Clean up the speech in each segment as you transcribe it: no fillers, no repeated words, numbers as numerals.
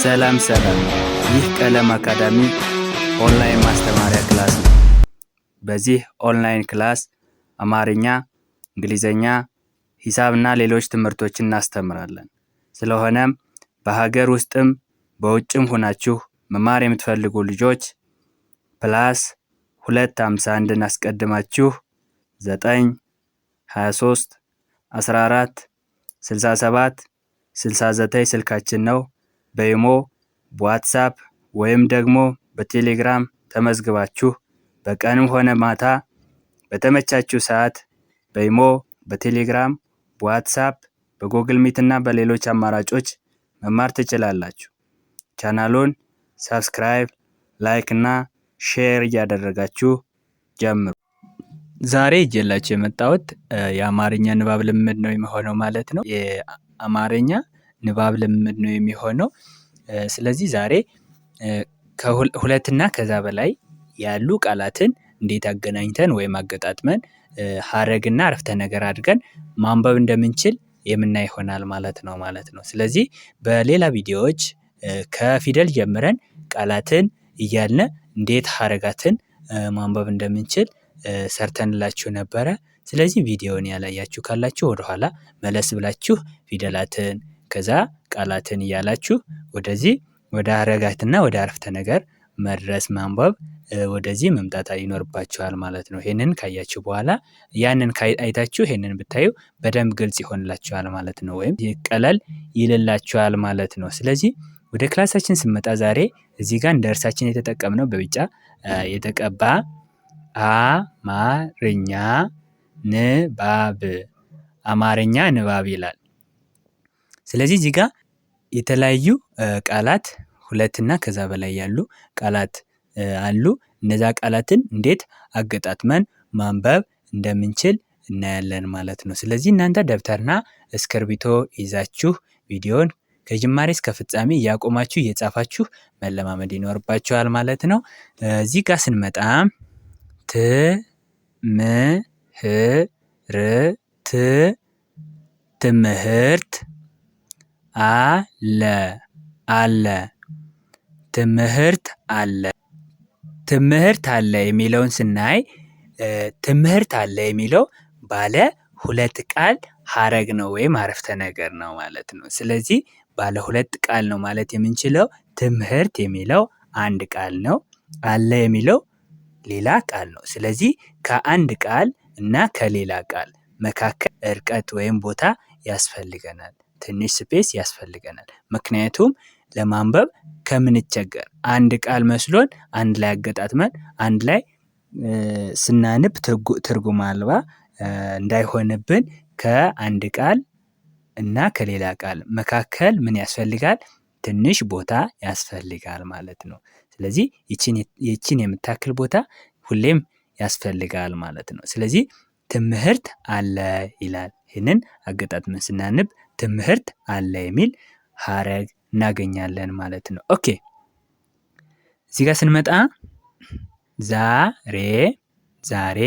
ሰላም ይህ ቀለም አካዳሚ ኦንላይን ማስተማሪያ ክላስ ነው። በዚህ ኦንላይን ክላስ አማርኛ፣ እንግሊዘኛ፣ ሂሳብና ሌሎች ትምህርቶችን እናስተምራለን። ስለሆነም በሀገር ውስጥም በውጭም ሆናችሁ መማር የምትፈልጉ ልጆች +251 አስቀድማችሁ 9 23 14 67 69 ስልካችን ነው። በኢሞ፣ በዋትስአፕ ወይም ደግሞ በቴሌግራም ተመዝግባችሁ በቀንም ሆነ ማታ በተመቻችሁ ሰዓት በኢሞ፣ በቴሌግራም፣ በዋትስአፕ፣ በጉግል ሚት እና በሌሎች አማራጮች መማር ትችላላችሁ። ቻናሉን ሰብስክራይብ፣ ላይክ እና ሼር እያደረጋችሁ ጀምሩ። ዛሬ ይዤላችሁ የመጣሁት የአማርኛ ንባብ ልምምድ ነው የሚሆነው ማለት ነው። የአማርኛ ንባብ ልምምድ ነው የሚሆነው። ስለዚህ ዛሬ ከሁለትና ከዛ በላይ ያሉ ቃላትን እንዴት አገናኝተን ወይም አገጣጥመን ሀረግና አረፍተ ነገር አድርገን ማንበብ እንደምንችል የምናይ ይሆናል ማለት ነው። ስለዚህ በሌላ ቪዲዮዎች ከፊደል ጀምረን ቃላትን እያልን እንዴት ሀረጋትን ማንበብ እንደምንችል ሰርተንላችሁ ነበረ። ስለዚህ ቪዲዮውን ያላያችሁ ካላችሁ ወደኋላ መለስ ብላችሁ ፊደላትን ከዛ ቃላትን እያላችሁ ወደዚህ ወደ ሀረጋትና ወደ አረፍተ ነገር መድረስ ማንበብ ወደዚህ መምጣት ይኖርባችኋል ማለት ነው። ይሄንን ካያችሁ በኋላ ያንን አይታችሁ ይሄንን ብታዩ በደንብ ግልጽ ይሆንላችኋል ማለት ነው፣ ወይም ቀለል ይልላችኋል ማለት ነው። ስለዚህ ወደ ክላሳችን ስንመጣ ዛሬ እዚህ ጋር እንደ እርሳችን የተጠቀምነው በቢጫ የተቀባ አማርኛ ንባብ አማርኛ ንባብ ይላል። ስለዚህ እዚህ ጋር የተለያዩ ቃላት ሁለትና ከዛ በላይ ያሉ ቃላት አሉ። እነዛ ቃላትን እንዴት አገጣጥመን ማንበብ እንደምንችል እናያለን ማለት ነው። ስለዚህ እናንተ ደብተርና እስክርቢቶ ይዛችሁ ቪዲዮን ከጅማሬ እስከ ፍጻሜ እያቆማችሁ እየጻፋችሁ መለማመድ ይኖርባችኋል ማለት ነው። እዚህ ጋር ስንመጣ ትምህርት አለ ትምህርት አለ ትምህርት አለ የሚለውን ስናይ ትምህርት አለ የሚለው ባለ ሁለት ቃል ሀረግ ነው ወይም አረፍተ ነገር ነው ማለት ነው። ስለዚህ ባለ ሁለት ቃል ነው ማለት የምንችለው። ትምህርት የሚለው አንድ ቃል ነው፣ አለ የሚለው ሌላ ቃል ነው። ስለዚህ ከአንድ ቃል እና ከሌላ ቃል መካከል እርቀት ወይም ቦታ ያስፈልገናል፣ ትንሽ ስፔስ ያስፈልገናል። ምክንያቱም ለማንበብ ከምንቸገር አንድ ቃል መስሎን አንድ ላይ አገጣጥመን አንድ ላይ ስናንብ ትርጉም አልባ እንዳይሆንብን ከአንድ ቃል እና ከሌላ ቃል መካከል ምን ያስፈልጋል? ትንሽ ቦታ ያስፈልጋል ማለት ነው። ስለዚህ ይቺን የምታክል ቦታ ሁሌም ያስፈልጋል ማለት ነው። ስለዚህ ትምህርት አለ ይላል። ይህንን አገጣጥመን ስናንብ ትምህርት አለ የሚል ሀረግ እናገኛለን ማለት ነው። ኦኬ፣ እዚህ ጋር ስንመጣ ዛሬ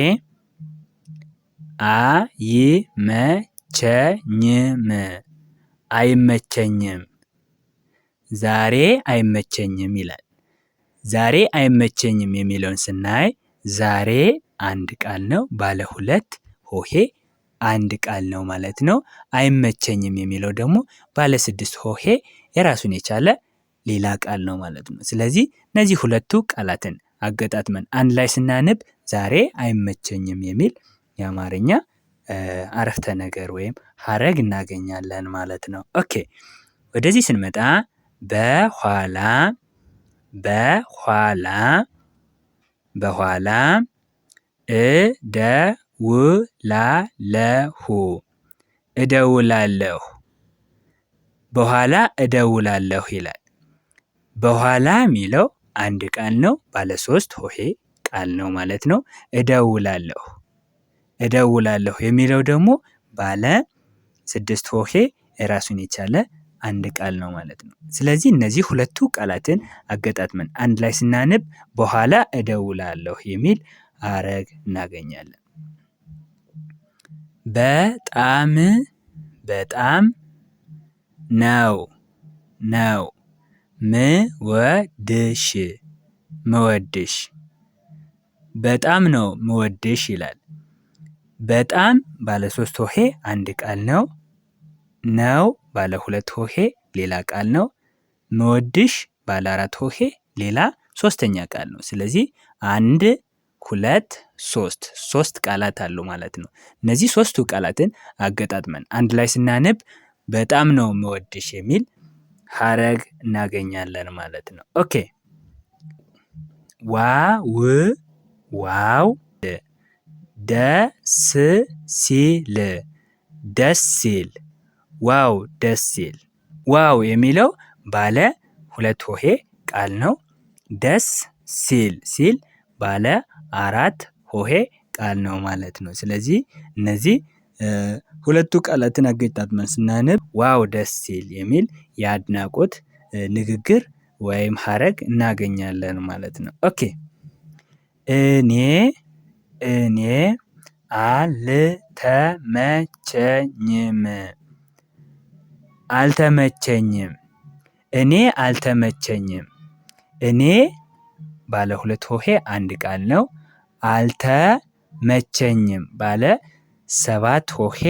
አይመቸኝም ዛሬ አይመቸኝም ይላል። ዛሬ አይመቸኝም የሚለውን ስናይ ዛሬ አንድ ቃል ነው፣ ባለ ሁለት ሆሄ አንድ ቃል ነው ማለት ነው። አይመቸኝም የሚለው ደግሞ ባለ 6 ሆሄ የራሱን የቻለ ሌላ ቃል ነው ማለት ነው። ስለዚህ እነዚህ ሁለቱ ቃላትን አገጣጥመን አንድ ላይ ስናነብ ዛሬ አይመቸኝም የሚል የአማርኛ አረፍተ ነገር ወይም ሀረግ እናገኛለን ማለት ነው። ኦኬ፣ ወደዚህ ስንመጣ በኋላ እደውላለሁ በኋላ እደውላለሁ ይላል። በኋላ የሚለው አንድ ቃል ነው፣ ባለ 3 ሆሄ ቃል ነው ማለት ነው። እደውላለሁ የሚለው ደግሞ ባለ 6 ሆሄ የራሱን የቻለ አንድ ቃል ነው ማለት ነው። ስለዚህ እነዚህ ሁለቱ ቃላትን አገጣጥመን አንድ ላይ ስናነብ በኋላ እደውላለሁ የሚል ሀረግ እናገኛለን። በጣም ነው ምወድሽ ምወድሽ በጣም ነው ምወድሽ ይላል። በጣም ባለ 3 ሆሄ አንድ ቃል ነው። ነው ባለ 2 ሆሄ ሌላ ቃል ነው። ምወድሽ ባለ 4 ሆሄ ሌላ ሶስተኛ ቃል ነው። ስለዚህ 1 2 3 ቃላት አሉ ማለት ነው። እነዚህ ሶስቱ ቃላትን አገጣጥመን አንድ ላይ ስናነብ በጣም ነው ምወድሽ የሚል ሀረግ እናገኛለን ማለት ነው። ኦኬ ዋው ደስ ሲል ደስ ሲል ዋው ደስ ሲል ዋው የሚለው ባለ 2 ሆሄ ቃል ነው። ደስ ሲል ባለ 4 ሆሄ ቃል ነው ማለት ነው። ስለዚህ እነዚህ ሁለቱ ቃላትን አገጣጥመን ስናነብ ዋው ደስ ሲል የሚል የአድናቆት ንግግር ወይም ሀረግ እናገኛለን ማለት ነው። ኦኬ እኔ አልተመቸኝም እኔ አልተመቸኝም እኔ ባለ 2 ሆሄ አንድ ቃል ነው። አልተመቸኝም ባለ 7 ሆሄ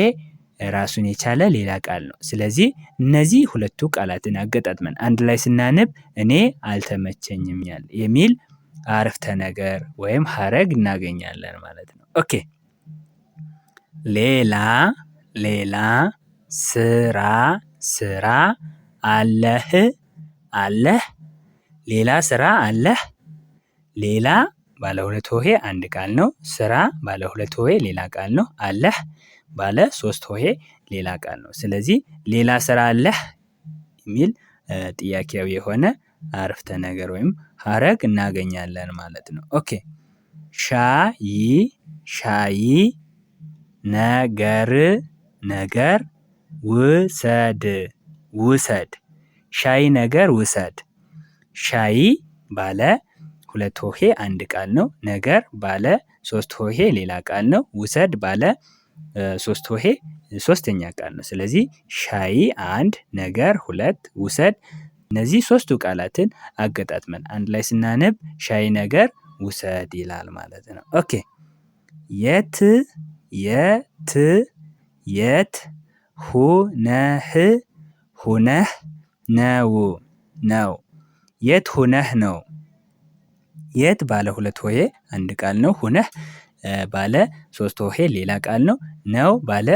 ራሱን የቻለ ሌላ ቃል ነው። ስለዚህ እነዚህ ሁለቱ ቃላትን አገጣጥመን አንድ ላይ ስናነብ እኔ አልተመቸኝም የሚል አረፍተ ነገር ወይም ሀረግ እናገኛለን ማለት ነው። ኦኬ ሌላ ስራ አለህ ሌላ ስራ አለህ ሌላ ባለ 2 ሆሄ አንድ ቃል ነው። ስራ ባለ 2 ሆሄ ሌላ ቃል ነው። አለህ ባለ 3 ሆሄ ሌላ ቃል ነው። ስለዚህ ሌላ ስራ አለህ የሚል ጥያቄያዊ የሆነ አረፍተ ነገር ወይም ሀረግ እናገኛለን ማለት ነው። ኦኬ ሻይ ነገር ውሰድ ሻይ ነገር ውሰድ ሻይ ባለ 2 ሆሄ አንድ ቃል ነው። ነገር ባለ 3 ሆሄ ሌላ ቃል ነው። ውሰድ ባለ 3 ሆሄ ሶስተኛ ቃል ነው። ስለዚህ ሻይ 1 ነገር 2 ውሰድ እነዚህ ሶስቱ ቃላትን አገጣጥመን አንድ ላይ ስናነብ ሻይ ነገር ውሰድ ይላል ማለት ነው። ኦኬ የት ሁነህ ነው የት ሁነህ ነው የት ባለ 2 ሆሄ አንድ ቃል ነው። ሁነህ ባለ 3 ሆሄ ሌላ ቃል ነው ባለ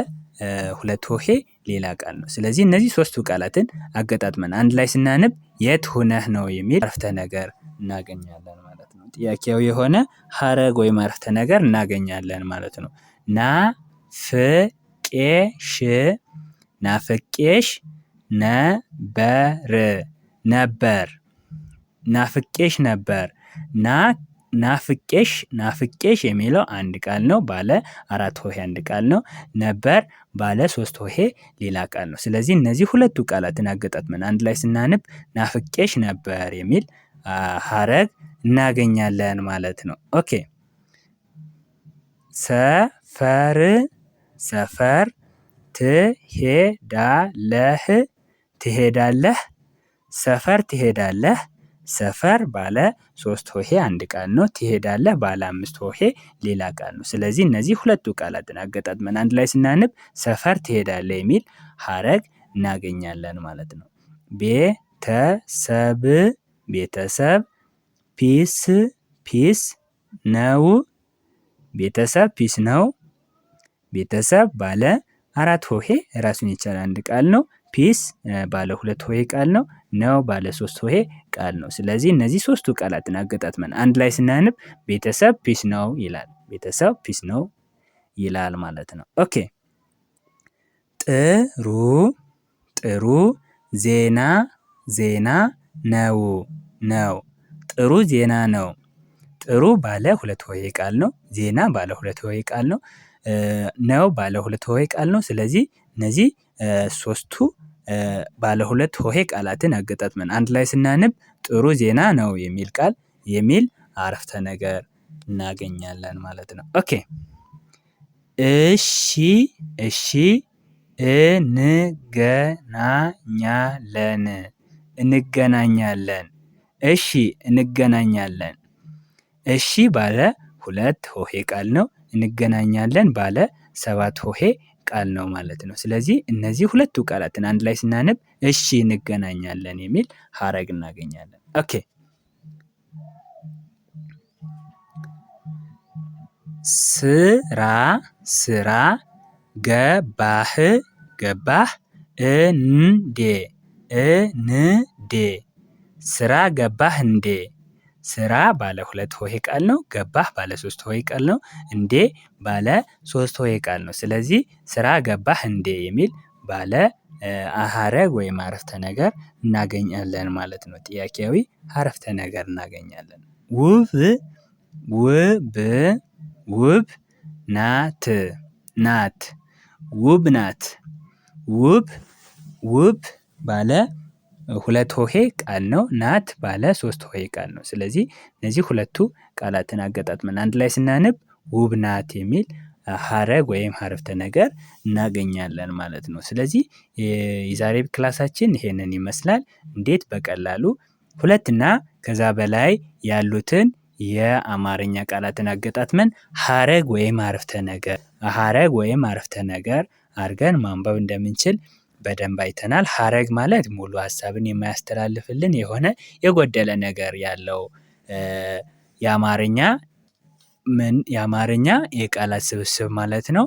2 ሆሄ ሌላ ቃል ነው። ስለዚህ እነዚህ ሶስቱ ቃላትን አገጣጥመን አንድ ላይ ስናነብ የት ሁነህ ነው የሚል አረፍተ ነገር እናገኛለን ማለት ነው። ጥያቄያዊ የሆነ ሀረግ ወይም አረፍተ ነገር እናገኛለን ማለት ነው። ናፍቄሽ ነበር ናፍቄሽ የሚለው አንድ ቃል ነው። ባለ 4 ሆሄ አንድ ቃል ነው። ነበር ባለ 3 ሆሄ ሌላ ቃል ነው። ስለዚህ እነዚህ ሁለቱ ቃላትን አገጣጥመን አንድ ላይ ስናነብ ናፍቄሽ ነበር የሚል ሀረግ እናገኛለን ማለት ነው። ኦኬ ሰፈር ትሄዳለህ ሰፈር ትሄዳለህ ሰፈር ባለ 3 ሆሄ አንድ ቃል ነው። ትሄዳለህ ባለ 5 ሆሄ ሌላ ቃል ነው። ስለዚህ እነዚህ ሁለቱ ቃላትን አገጣጥመን አንድ ላይ ስናነብ ሰፈር ትሄዳለህ የሚል ሀረግ እናገኛለን ማለት ነው። ቤተሰብ ፒስ ነው ቤተሰብ ፒስ ነው ቤተሰብ ባለ 4 ሆሄ ራሱን የቻለ አንድ ቃል ነው። ፒስ ባለ 2 ሆሄ ቃል ነው ባለ 3 ሆሄ ቃል ነው። ስለዚህ እነዚህ ሶስቱ ቃላትን አገጣጥመን አንድ ላይ ስናነብ ቤተሰብ ፒስ ነው ይላል። ቤተሰብ ፒስ ነው ይላል ማለት ነው። ኦኬ ጥሩ ዜና ነው ጥሩ ዜና ነው ጥሩ ባለ 2 ሆሄ ቃል ነው። ዜና ባለ 2 ሆሄ ቃል ነው ባለ 2 ሆሄ ቃል ነው። ስለዚህ እነዚህ ሶስቱ ባለ 2 ሆሄ ቃላትን አገጣጥመን አንድ ላይ ስናነብ ጥሩ ዜና ነው የሚል ቃል የሚል አረፍተ ነገር እናገኛለን ማለት ነው። ኦኬ እሺ እንገናኛለን። እሺ እንገናኛለን። እሺ ባለ 2 ሆሄ ቃል ነው። እንገናኛለን ባለ 7 ሆሄ ቃል ነው ማለት ነው። ስለዚህ እነዚህ ሁለቱ ቃላትን አንድ ላይ ስናነብ እሺ እንገናኛለን የሚል ሀረግ እናገኛለን። ኦኬ ስራ ስራ ገባህ ገባህ እንዴ እንዴ ስራ ገባህ እንዴ ስራ ባለ 2 ሆሄ ቃል ነው። ገባህ ባለ 3 ሆሄ ቃል ነው። እንዴ ባለ 3 ሆሄ ቃል ነው። ስለዚህ ስራ ገባህ እንዴ የሚል ባለ ሀረግ ወይም አረፍተ ነገር እናገኛለን ማለት ነው። ጥያቄያዊ አረፍተ ነገር እናገኛለን። ውብ ውብ ውብ ናት ናት ውብ ናት። ውብ ውብ ባለ 2 ሆሄ ቃል ነው። ናት ባለ 3 ሆሄ ቃል ነው። ስለዚህ እነዚህ ሁለቱ ቃላትን አገጣጥመን አንድ ላይ ስናነብ ውብ ናት የሚል ሀረግ ወይም አረፍተ ነገር እናገኛለን ማለት ነው። ስለዚህ የዛሬ ክላሳችን ይሄንን ይመስላል። እንዴት በቀላሉ 2 እና ከዛ በላይ ያሉትን የአማርኛ ቃላትን አገጣጥመን ሀረግ ወይም አረፍተ ነገር አድርገን ማንበብ እንደምንችል በደንብ አይተናል። ሀረግ ማለት ሙሉ ሀሳብን የማያስተላልፍልን የሆነ የጎደለ ነገር ያለው የአማርኛ የቃላት ስብስብ ማለት ነው።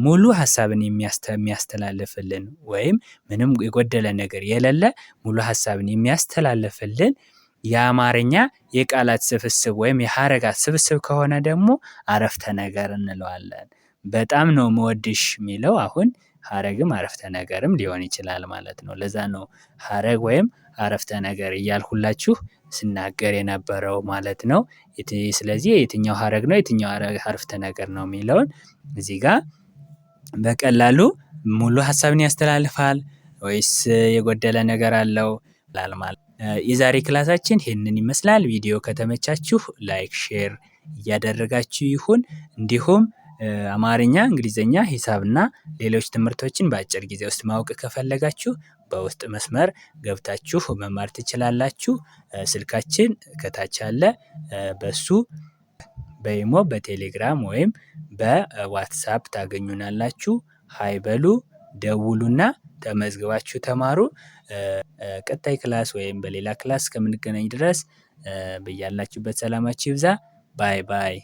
ሙሉ ሀሳብን የሚያስተላልፍልን ወይም ምንም የጎደለ ነገር የሌለ ሙሉ ሀሳብን የሚያስተላልፍልን የአማርኛ የቃላት ስብስብ ወይም የሀረጋት ስብስብ ከሆነ ደግሞ አረፍተ ነገር እንለዋለን። በጣም ነው የምወድሽ የሚለው አሁን ሀረግም አረፍተ ነገርም ሊሆን ይችላል ማለት ነው። ለዛ ነው ሀረግ ወይም አረፍተ ነገር እያልኩላችሁ ስናገር የነበረው ማለት ነው። ስለዚህ የትኛው ሀረግ ነው የትኛው አረፍተ ነገር ነው የሚለውን እዚህ ጋር በቀላሉ ሙሉ ሀሳብን ያስተላልፋል ወይስ የጎደለ ነገር አለው ማለት። የዛሬ ክላሳችን ይሄንን ይመስላል። ቪዲዮ ከተመቻችሁ ላይክ፣ ሼር እያደረጋችሁ ይሁን። እንዲሁም አማርኛ፣ እንግሊዘኛ፣ ሂሳብና ሌሎች ትምህርቶችን በአጭር ጊዜ ውስጥ ማወቅ ከፈለጋችሁ በውስጥ መስመር ገብታችሁ መማር ትችላላችሁ። ስልካችን ከታች አለ። በሱ በኢሞ፣ በቴሌግራም ወይም በዋትሳፕ ታገኙናላችሁ። ሃይ በሉ፣ ደውሉና ተመዝግባችሁ ተማሩ። ቀጣይ ክላስ ወይም በሌላ ክላስ እስከምንገናኝ ድረስ በያላችሁበት ሰላማችሁ ይብዛ። ባይ ባይ።